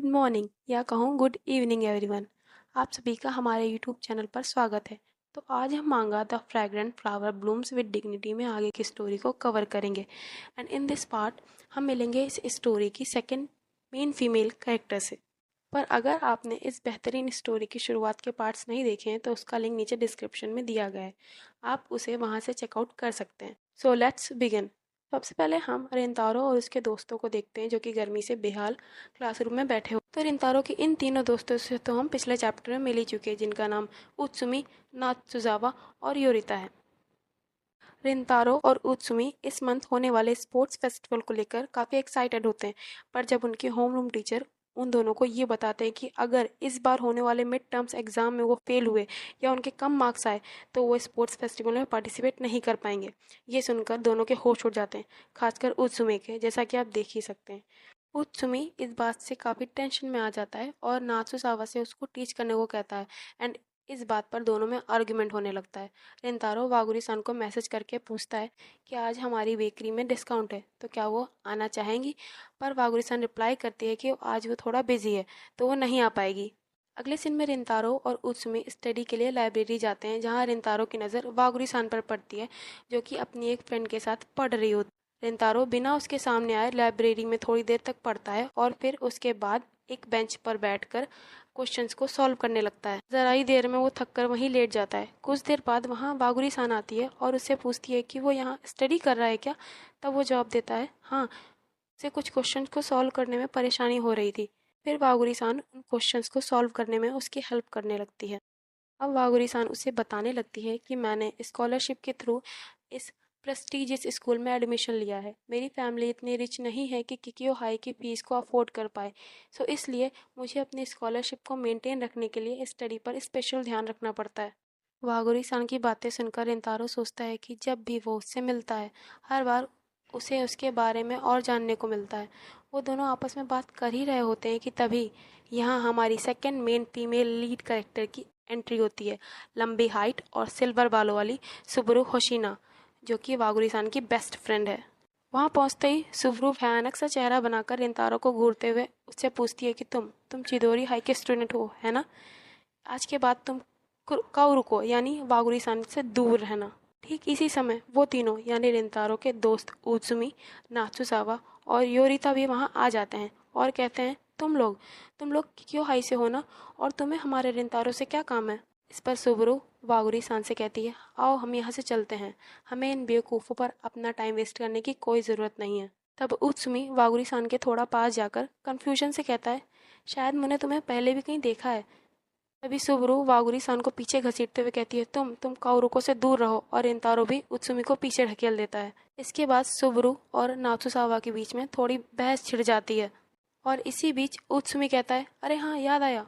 Good morning या कहूँ good evening everyone. आप सभी का हमारे यूट्यूब चैनल पर स्वागत है। तो आज हम manga the fragrant flower blooms with dignity में आगे की स्टोरी को कवर करेंगे। एंड इन दिस पार्ट हम मिलेंगे इस स्टोरी की सेकंड मेन फीमेल कैरेक्टर से। पर अगर आपने इस बेहतरीन स्टोरी की शुरुआत के पार्ट्स नहीं देखे हैं तो उसका लिंक नीचे डिस्क्रिप्शन में दिया गया है, आप उसे वहाँ से चेकआउट कर सकते हैं। So let's begin. सबसे पहले हम रिंतारो और उसके दोस्तों को देखते हैं जो कि गर्मी से बेहाल क्लासरूम में बैठे हो। तो रिंतारो के इन तीनों दोस्तों से तो हम पिछले चैप्टर में मिल ही चुके हैं, जिनका नाम उत्सुमी, नात्सुजावा और योरिता है। रिंतारो और उत्सुमी इस मंथ होने वाले स्पोर्ट्स फेस्टिवल को लेकर काफ़ी एक्साइटेड होते हैं, पर जब उनके होमरूम टीचर उन दोनों को ये बताते हैं कि अगर इस बार होने वाले मिड टर्म्स एग्ज़ाम में वो फेल हुए या उनके कम मार्क्स आए तो वो स्पोर्ट्स फेस्टिवल में पार्टिसिपेट नहीं कर पाएंगे। ये सुनकर दोनों के होश उड़ जाते हैं, खासकर उत्सुमी के, जैसा कि आप देख ही सकते हैं। उत्सुमी इस बात से काफ़ी टेंशन में आ जाता है और नात्सुजावा से उसको टीच करने को कहता है। एंड इस बात पर दोनों में आर्गुमेंट होने लगता है। रिंतारो वागुरी-सान को मैसेज करके पूछता है कि आज हमारी बेकरी में डिस्काउंट है, तो क्या वो आना चाहेंगी। पर वागुरी-सान रिप्लाई करती है कि आज वो थोड़ा बिजी है तो वो नहीं आ पाएगी। अगले सीन में रिंतारो और उत्सुमी स्टडी के लिए लाइब्रेरी जाते हैं, जहाँ रिंतारो की नज़र वागुरी-सान पर पड़ती है जो कि अपनी एक फ्रेंड के साथ पढ़ रही होती है। रिंतारो बिना उसके सामने आए लाइब्रेरी में थोड़ी देर तक पढ़ता है और फिर उसके बाद एक बेंच पर बैठकर क्वेश्चंस को सॉल्व करने लगता है। जरा ही देर में वो थक कर वहीं लेट जाता है। कुछ देर बाद वहाँ बागुरी सान आती है और उससे पूछती है कि वो यहाँ स्टडी कर रहा है क्या। तब वो जवाब देता है हाँ, उसे कुछ क्वेश्चंस को सॉल्व करने में परेशानी हो रही थी। फिर बागुरी सान उन क्वेश्चंस को सॉल्व करने में उसकी हेल्प करने लगती है। अब वागुरी सान उसे बताने लगती है कि मैंने स्कॉलरशिप के थ्रू इस प्रेस्टीजियस स्कूल में एडमिशन लिया है। मेरी फैमिली इतनी रिच नहीं है कि किकियो हाई की फीस को अफोर्ड कर पाए, सो इसलिए मुझे अपनी स्कॉलरशिप को मेंटेन रखने के लिए स्टडी पर स्पेशल ध्यान रखना पड़ता है। वागुरी सान की बातें सुनकर रिंतारो सोचता है कि जब भी वो उससे मिलता है हर बार उसे उसके बारे में और जानने को मिलता है। वो दोनों आपस में बात कर ही रहे होते हैं कि तभी यहाँ हमारी second main female lead character की एंट्री होती है। लंबी हाइट और सिल्वर बालों वाली सुबरू होशिना, जो कि वागुरी-सान की बेस्ट फ्रेंड है। वहाँ पहुँचते ही सुबरू भयानक सा चेहरा बनाकर रिंतारो को घूरते हुए उससे पूछती है कि तुम चिदोरी हाई के स्टूडेंट हो, है ना। आज के बाद तुम काओरू को यानी वागुरी-सान से दूर रहना। ठीक इसी समय वो तीनों यानी रिंतारो के दोस्त उत्सुमी, नात्सुजावा और योरिता भी वहाँ आ जाते हैं और कहते हैं तुम लोग क्यों हाई से हो ना, और तुम्हें हमारे रिंतारो से क्या काम है। इस पर सुबरू वागुरी-सान से कहती है आओ हम यहाँ से चलते हैं, हमें इन बेवकूफ़ों पर अपना टाइम वेस्ट करने की कोई ज़रूरत नहीं है। तब उत्सुमी वागुरी-सान के थोड़ा पास जाकर कन्फ्यूजन से कहता है शायद मैंने तुम्हें पहले भी कहीं देखा है। तभी सुबरू वागुरी-सान को पीछे घसीटते हुए कहती है तुम काओरुको से दूर रहो, और रिंतारो भी उत्सुमी को पीछे ढकेल देता है। इसके बाद सुबरू और नात्सुजावा के बीच में थोड़ी बहस छिड़ जाती है और इसी बीच उत्सुमी कहता है अरे हाँ, याद आया,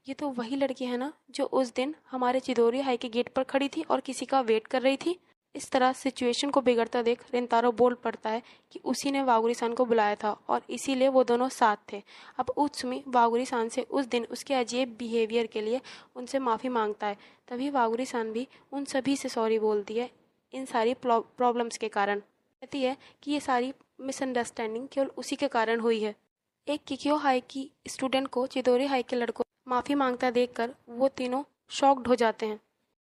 ये तो वही लड़की है ना जो उस दिन हमारे चिदोरी हाई के गेट पर खड़ी थी और किसी का वेट कर रही थी। इस तरह सिचुएशन को बिगड़ता देख रिंतारो बोल पड़ता है कि उसी ने वागुरी-सान को बुलाया था और इसीलिए वो दोनों साथ थे। अब उत्सुमी वागुरी-सान से उस दिन उसके अजीब बिहेवियर के लिए उनसे माफ़ी मांगता है। तभी वागुरी-सान भी उन सभी से सॉरी बोलती है इन सारी प्रॉब्लम्स के कारण। कहती है कि ये सारी मिसअंडरस्टैंडिंग केवल उसी के कारण हुई है। एक किकियो हाई की स्टूडेंट को चिदोरी हाई के लड़कों माफ़ी मांगता देखकर वो तीनों शॉक्ड हो जाते हैं।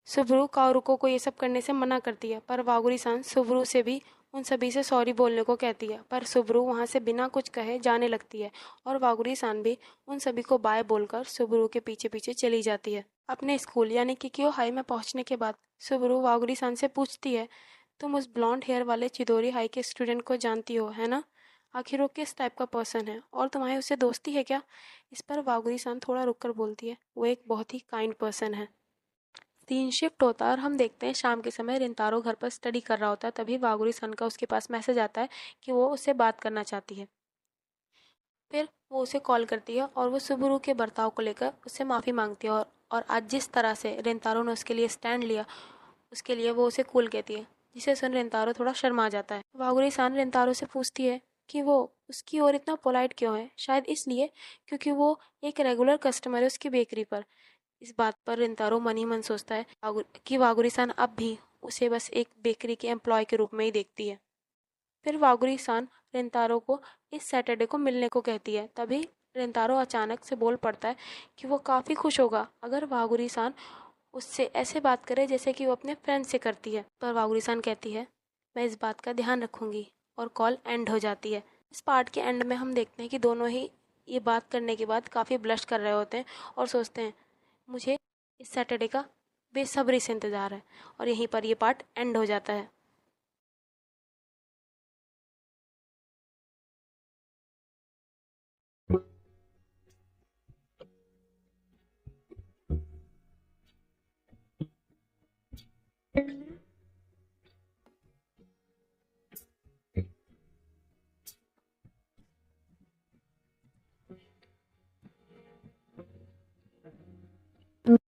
सुबरू काओरुको को ये सब करने से मना करती है, पर वागुरी-सान सुबरू से भी उन सभी से सॉरी बोलने को कहती है, पर सुबरू वहाँ से बिना कुछ कहे जाने लगती है और वागुरी-सान भी उन सभी को बाय बोलकर सुबरू के पीछे पीछे चली जाती है। अपने स्कूल यानी किकियो हाई में पहुँचने के बाद सुबरू वागुरी-सान से पूछती है तुम उस ब्लॉन्ड हेयर वाले चिदोरी हाई के स्टूडेंट को जानती हो, है ना। आखिर वो किस टाइप का पर्सन है और तुम्हारी उससे दोस्ती है क्या। इस पर वागुरी-सान थोड़ा रुककर बोलती है वो एक बहुत ही काइंड पर्सन है। सीन शिफ्ट होता है और हम देखते हैं शाम के समय रिंतारो घर पर स्टडी कर रहा होता है। तभी वागुरी-सान का उसके पास मैसेज आता है कि वो उससे बात करना चाहती है। फिर वो उसे कॉल करती है और वो सुबरू के बर्ताव को लेकर उससे माफ़ी मांगती है और आज जिस तरह से रिंतारो ने उसके लिए स्टैंड लिया उसके लिए वो उसे कूल कहती है, जिसे सुन रिंतारो थोड़ा शर्मा जाता है। वागुरी-सान रिंतारो से पूछती है कि वो उसकी ओर इतना पोलाइट क्यों है। शायद इसलिए क्योंकि वो एक रेगुलर कस्टमर है उसकी बेकरी पर। इस बात पर रिंतारो मन ही मन सोचता है कि वागुरी-सान अब भी उसे बस एक बेकरी के एम्प्लॉय के रूप में ही देखती है। फिर वागुरी-सान रिंतारो को इस सैटरडे को मिलने को कहती है। तभी रेंतारो अचानक से बोल पड़ता है कि वो काफ़ी खुश होगा अगर वागुरी-सान उससे ऐसे बात करे जैसे कि वो अपने फ्रेंड से करती है। पर वागुरी-सान कहती है, मैं इस बात का ध्यान रखूंगी, और कॉल एंड हो जाती है। इस पार्ट के एंड में हम देखते हैं कि दोनों ही ये बात करने के बाद काफ़ी ब्लश कर रहे होते हैं और सोचते हैं, मुझे इस सैटरडे का बेसब्री से इंतज़ार है। और यहीं पर ये पार्ट एंड हो जाता है।